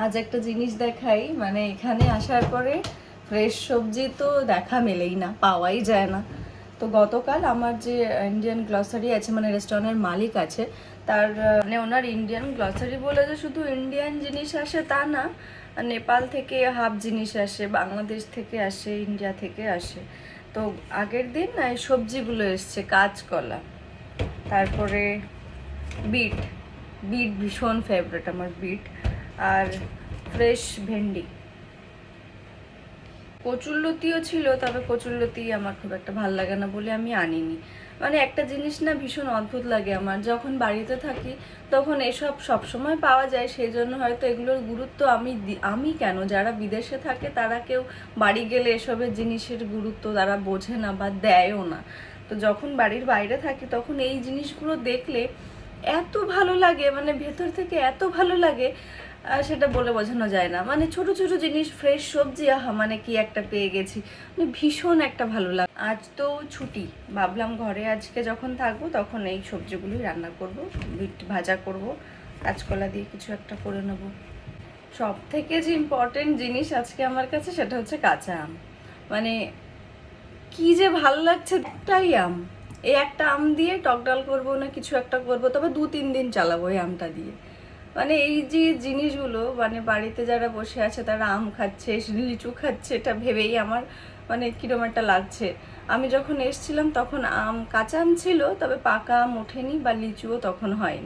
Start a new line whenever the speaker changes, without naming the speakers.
আজ একটা জিনিস দেখাই, মানে এখানে আসার পরে ফ্রেশ সবজি তো দেখা মেলেই না, পাওয়াই যায় না। তো গতকাল আমার যে ইন্ডিয়ান গ্লসারি আছে, মানে রেস্টুরেন্টের মালিক আছে, তার মানে ওনার ইন্ডিয়ান গ্লসারি বলে যে শুধু ইন্ডিয়ান জিনিস আসে তা না, নেপাল থেকে হাফ জিনিস আসে, বাংলাদেশ থেকে আসে, ইন্ডিয়া থেকে আসে। তো আগের দিন এই সবজিগুলো এসছে, কাঁচকলা, তারপরে বিট, বিট ভীষণ ফেভারিট আমার বিট, আর ফ্রেশ ভেন্ডি। কচুরলতিও ছিল, তবে কচুরলতি আমার খুব একটা ভালো লাগে না বলে আমি আনিনি। মানে একটা জিনিস না ভীষণ অদ্ভুত লাগে আমার, যখন বাড়িতে থাকি তখন এসব সবসময় পাওয়া যায়, সেই জন্য হয়তো এগুলোর গুরুত্ব আমি কেন, যারা বিদেশে থাকে তারা কেউ বাড়ি গেলে এসবের জিনিসের গুরুত্ব তারা বোঝে না বা দেয়ও না। তো যখন বাড়ির বাইরে থাকি তখন এই জিনিসগুলো দেখলে এত ভালো লাগে, মানে ভেতর থেকে এত ভালো লাগে, সেটা বলে বোঝানো যায় না। মানে ছোট ছোট জিনিস, ফ্রেশ সবজি, আহা মানে কি একটা পেয়ে গেছি, মানে ভীষণ একটা ভালো লাগে। আজ তো ছুটি, ভাবলাম ঘরে আজকে যখন থাকবো তখন এই সবজিগুলোই রান্না করব, বিট ভাজা করব, কাঁচকলা দিয়ে কিছু একটা করে নেব। সব থেকে যে ইম্পর্টেন্ট জিনিস আজকে আমার কাছে সেটা হচ্ছে কাঁচা আম। মানে কি যে ভালো লাগছে, একটাই আম, এই একটা আম দিয়ে টক ডাল করবো না কিছু একটা করবো, তবে 2-3 দিন চালাবো এই আমটা দিয়ে। মানে এই যে জিনিসগুলো, মানে বাড়িতে যারা বসে আছে তারা আম খাচ্ছে, লিচু খাচ্ছে, এটা ভেবেই আমার মানে কিরম একটা লাগছে। আমি যখন এসছিলাম তখন কাঁচা আম ছিল, তবে পাকা আম ওঠেনি বা লিচুও তখন হয়নি।